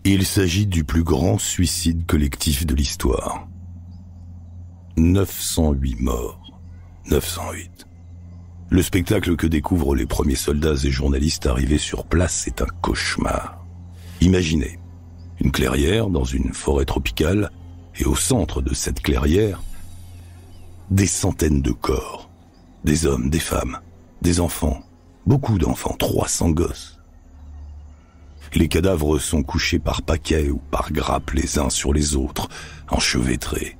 Il s'agit du plus grand suicide collectif de l'histoire. 908 morts. 908. Le spectacle que découvrent les premiers soldats et journalistes arrivés sur place est un cauchemar. Imaginez, une clairière dans une forêt tropicale, et au centre de cette clairière, des centaines de corps. Des hommes, des femmes, des enfants, beaucoup d'enfants, 300 gosses. Les cadavres sont couchés par paquets ou par grappes les uns sur les autres, enchevêtrés.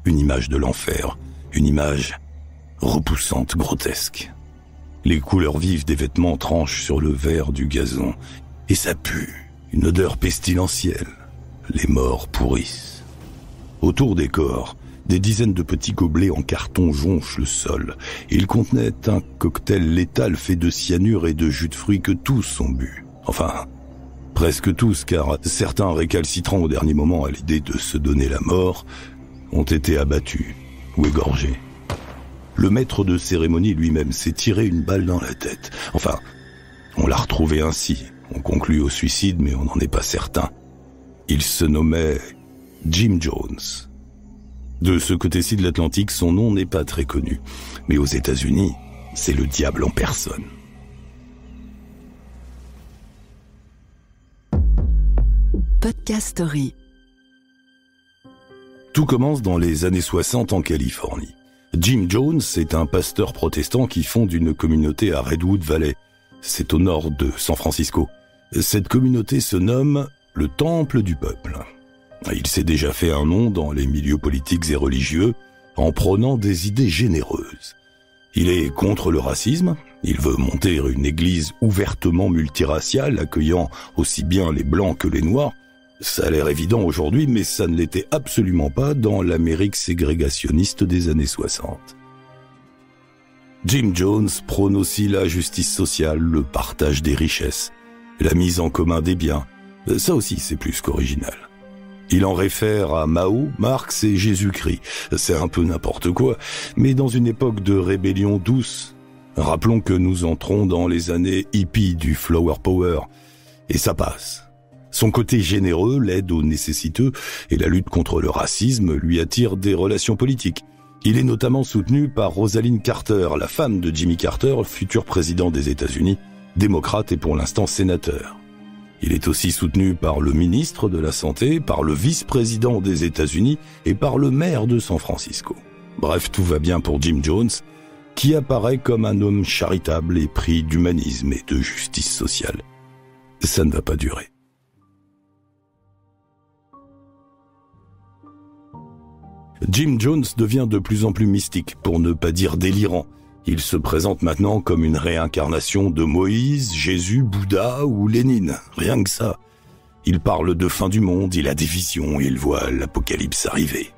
Une image de l'enfer, une image repoussante, grotesque. Les couleurs vives des vêtements tranchent sur le vert du gazon, et ça pue, une odeur pestilentielle. Les morts pourrissent. Autour des corps, des dizaines de petits gobelets en carton jonchent le sol. Ils contenaient un cocktail létal fait de cyanure et de jus de fruits que tous ont bu. Enfin, presque tous, car certains récalcitrants au dernier moment à l'idée de se donner la mort ont été abattus ou égorgés. Le maître de cérémonie lui-même s'est tiré une balle dans la tête. Enfin, on l'a retrouvé ainsi. On conclut au suicide, mais on n'en est pas certain. Il se nommait Jim Jones. De ce côté-ci de l'Atlantique, son nom n'est pas très connu. Mais aux États-Unis, c'est le diable en personne. Podcast Story. Tout commence dans les années 60 en Californie. Jim Jones est un pasteur protestant qui fonde une communauté à Redwood Valley. C'est au nord de San Francisco. Cette communauté se nomme le Temple du Peuple. Il s'est déjà fait un nom dans les milieux politiques et religieux en prônant des idées généreuses. Il est contre le racisme, il veut monter une église ouvertement multiraciale accueillant aussi bien les blancs que les noirs. Ça a l'air évident aujourd'hui, mais ça ne l'était absolument pas dans l'Amérique ségrégationniste des années 60. Jim Jones prône aussi la justice sociale, le partage des richesses, la mise en commun des biens. Ça aussi, c'est plus qu'original. Il en réfère à Mao, Marx et Jésus-Christ. C'est un peu n'importe quoi, mais dans une époque de rébellion douce. Rappelons que nous entrons dans les années hippies du Flower Power, et ça passe. Son côté généreux, l'aide aux nécessiteux et la lutte contre le racisme lui attirent des relations politiques. Il est notamment soutenu par Rosalynn Carter, la femme de Jimmy Carter, futur président des États-Unis, démocrate et pour l'instant sénateur. Il est aussi soutenu par le ministre de la Santé, par le vice-président des États-Unis et par le maire de San Francisco. Bref, tout va bien pour Jim Jones, qui apparaît comme un homme charitable et pris d'humanisme et de justice sociale. Ça ne va pas durer. Jim Jones devient de plus en plus mystique, pour ne pas dire délirant. Il se présente maintenant comme une réincarnation de Moïse, Jésus, Bouddha ou Lénine, rien que ça. Il parle de fin du monde, il a des visions et il voit l'apocalypse arriver.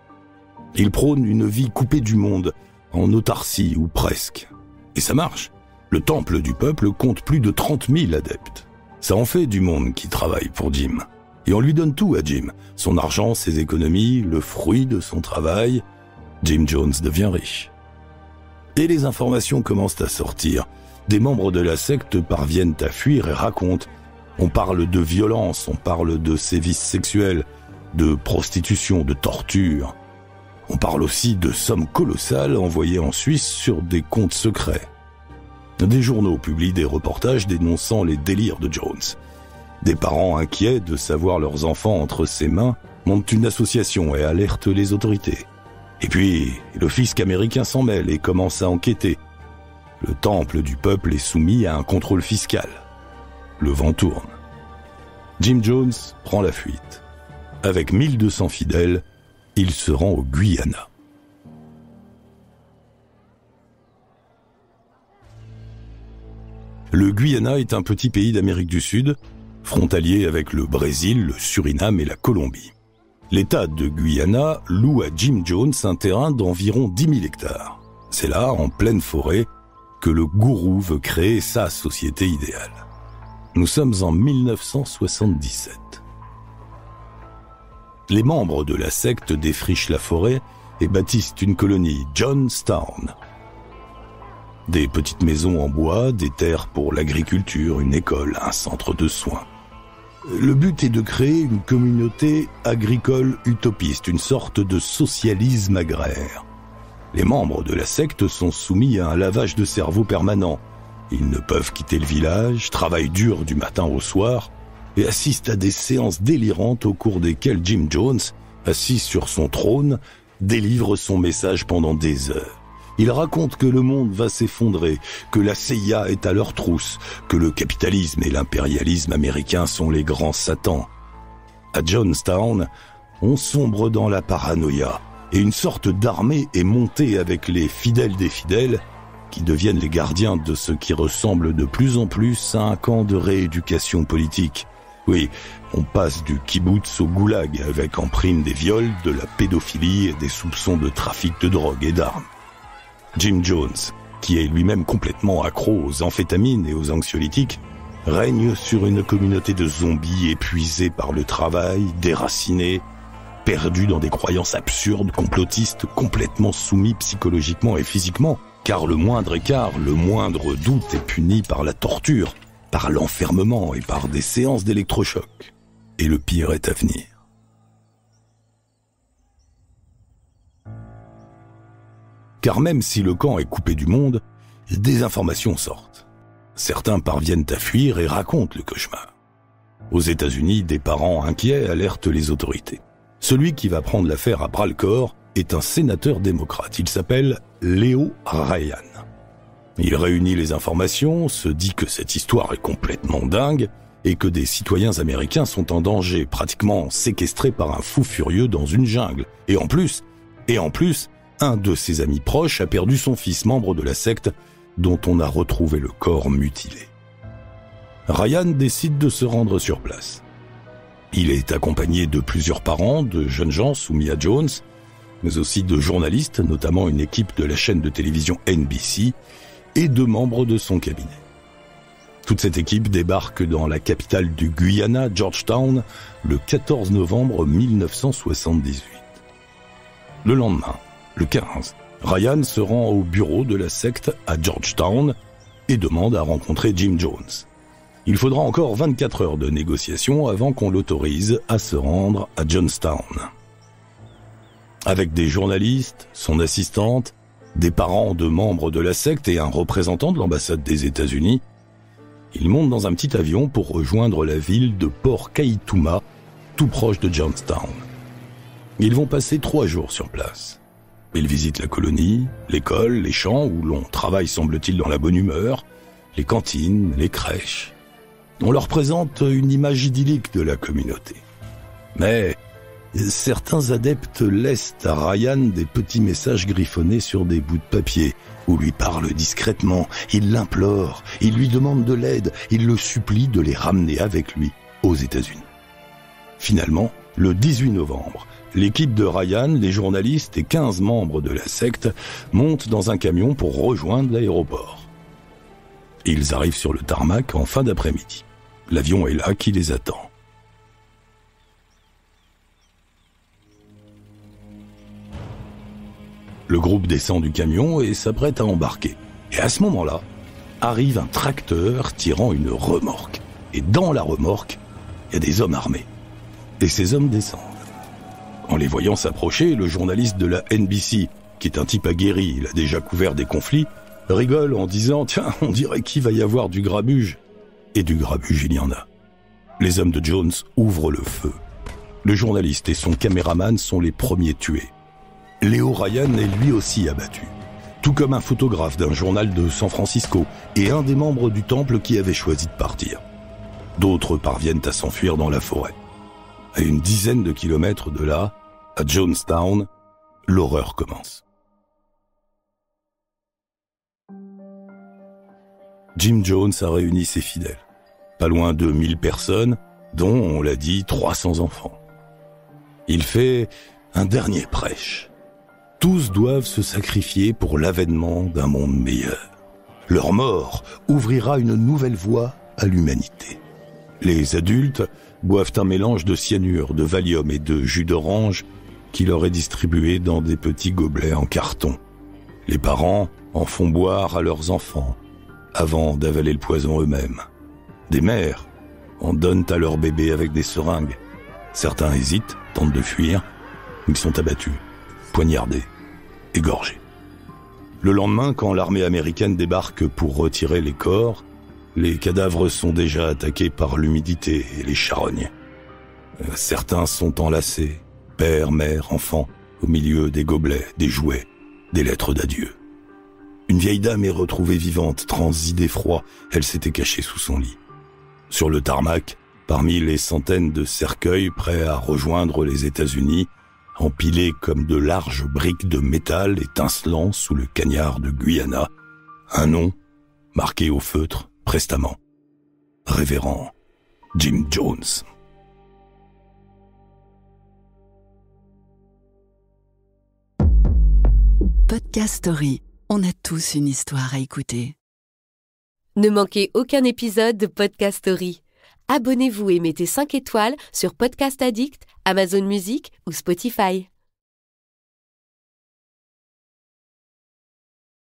Il prône une vie coupée du monde, en autarcie ou presque. Et ça marche. Le Temple du Peuple compte plus de 30 000 adeptes. Ça en fait du monde qui travaille pour Jim. Et on lui donne tout à Jim. Son argent, ses économies, le fruit de son travail. Jim Jones devient riche. Et les informations commencent à sortir. Des membres de la secte parviennent à fuir et racontent. On parle de violence, on parle de sévices sexuels, de prostitution, de torture. On parle aussi de sommes colossales envoyées en Suisse sur des comptes secrets. Des journaux publient des reportages dénonçant les délires de Jones. Des parents inquiets de savoir leurs enfants entre ses mains montent une association et alertent les autorités. Et puis, le fisc américain s'en mêle et commence à enquêter. Le Temple du Peuple est soumis à un contrôle fiscal. Le vent tourne. Jim Jones prend la fuite. Avec 1200 fidèles, il se rend au Guyana. Le Guyana est un petit pays d'Amérique du Sud, frontalier avec le Brésil, le Suriname et la Colombie. L'État de Guyana loue à Jim Jones un terrain d'environ 10 000 hectares. C'est là, en pleine forêt, que le gourou veut créer sa société idéale. Nous sommes en 1977. Les membres de la secte défrichent la forêt et bâtissent une colonie, Johnstown. Des petites maisons en bois, des terres pour l'agriculture, une école, un centre de soins. Le but est de créer une communauté agricole utopiste, une sorte de socialisme agraire. Les membres de la secte sont soumis à un lavage de cerveau permanent. Ils ne peuvent quitter le village, travaillent dur du matin au soir et assistent à des séances délirantes au cours desquelles Jim Jones, assis sur son trône, délivre son message pendant des heures. Il raconte que le monde va s'effondrer, que la CIA est à leur trousse, que le capitalisme et l'impérialisme américain sont les grands satans. À Jonestown, on sombre dans la paranoïa et une sorte d'armée est montée avec les fidèles des fidèles qui deviennent les gardiens de ce qui ressemble de plus en plus à un camp de rééducation politique. Oui, on passe du kibbutz au goulag avec en prime des viols, de la pédophilie et des soupçons de trafic de drogue et d'armes. Jim Jones, qui est lui-même complètement accro aux amphétamines et aux anxiolytiques, règne sur une communauté de zombies épuisés par le travail, déracinés, perdus dans des croyances absurdes, complotistes, complètement soumis psychologiquement et physiquement, car le moindre écart, le moindre doute est puni par la torture, par l'enfermement et par des séances d'électrochoc. Et le pire est à venir. Car même si le camp est coupé du monde, des informations sortent. Certains parviennent à fuir et racontent le cauchemar. Aux États-Unis, des parents inquiets alertent les autorités. Celui qui va prendre l'affaire à bras-le-corps est un sénateur démocrate. Il s'appelle Leo Ryan. Il réunit les informations, se dit que cette histoire est complètement dingue et que des citoyens américains sont en danger, pratiquement séquestrés par un fou furieux dans une jungle. Et en plus, un de ses amis proches a perdu son fils, membre de la secte, dont on a retrouvé le corps mutilé. Ryan décide de se rendre sur place. Il est accompagné de plusieurs parents, de jeunes gens soumis à Jones, mais aussi de journalistes, notamment une équipe de la chaîne de télévision NBC, et de membres de son cabinet. Toute cette équipe débarque dans la capitale du Guyana, Georgetown, le 14 novembre 1978. Le lendemain, le 15, Ryan se rend au bureau de la secte à Georgetown et demande à rencontrer Jim Jones. Il faudra encore 24 heures de négociation avant qu'on l'autorise à se rendre à Jonestown. Avec des journalistes, son assistante, des parents de membres de la secte et un représentant de l'ambassade des États-Unis, il monte dans un petit avion pour rejoindre la ville de Port Kaituma, tout proche de Jonestown. Ils vont passer 3 jours sur place. Ils visitent la colonie, l'école, les champs où l'on travaille semble-t-il dans la bonne humeur, les cantines, les crèches. On leur présente une image idyllique de la communauté. Mais certains adeptes laissent à Ryan des petits messages griffonnés sur des bouts de papier où lui parlent discrètement, il l'implore, il lui demande de l'aide, il le supplie de les ramener avec lui aux États-Unis. Finalement, le 18 novembre, l'équipe de Ryan, les journalistes et 15 membres de la secte montent dans un camion pour rejoindre l'aéroport. Ils arrivent sur le tarmac en fin d'après-midi. L'avion est là qui les attend. Le groupe descend du camion et s'apprête à embarquer. Et à ce moment-là, arrive un tracteur tirant une remorque. Et dans la remorque, il y a des hommes armés. Et ces hommes descendent. En les voyant s'approcher, le journaliste de la NBC, qui est un type aguerri, il a déjà couvert des conflits, rigole en disant « Tiens, on dirait qu'il va y avoir du grabuge ». Et du grabuge, il y en a. Les hommes de Jones ouvrent le feu. Le journaliste et son caméraman sont les premiers tués. Leo Ryan est lui aussi abattu. Tout comme un photographe d'un journal de San Francisco et un des membres du temple qui avait choisi de partir. D'autres parviennent à s'enfuir dans la forêt. À une dizaine de kilomètres de là, à Jonestown, l'horreur commence. Jim Jones a réuni ses fidèles. Pas loin de 1000 personnes, dont, on l'a dit, 300 enfants. Il fait un dernier prêche. Tous doivent se sacrifier pour l'avènement d'un monde meilleur. Leur mort ouvrira une nouvelle voie à l'humanité. Les adultes boivent un mélange de cyanure, de Valium et de jus d'orange qui leur est distribué dans des petits gobelets en carton. Les parents en font boire à leurs enfants avant d'avaler le poison eux-mêmes. Des mères en donnent à leur bébé avec des seringues. Certains hésitent, tentent de fuir, ils sont abattus, poignardés, égorgés. Le lendemain, quand l'armée américaine débarque pour retirer les corps, les cadavres sont déjà attaqués par l'humidité et les charognes. Certains sont enlacés, père, mère, enfants, au milieu des gobelets, des jouets, des lettres d'adieu. Une vieille dame est retrouvée vivante, transie d'effroi, elle s'était cachée sous son lit. Sur le tarmac, parmi les centaines de cercueils prêts à rejoindre les États-Unis, empilés comme de larges briques de métal étincelant sous le cagnard de Guyana, un nom, marqué au feutre, prestement. Révérend Jim Jones. Podcast Story. On a tous une histoire à écouter. Ne manquez aucun épisode de Podcast Story. Abonnez-vous et mettez 5 étoiles sur Podcast Addict, Amazon Music ou Spotify.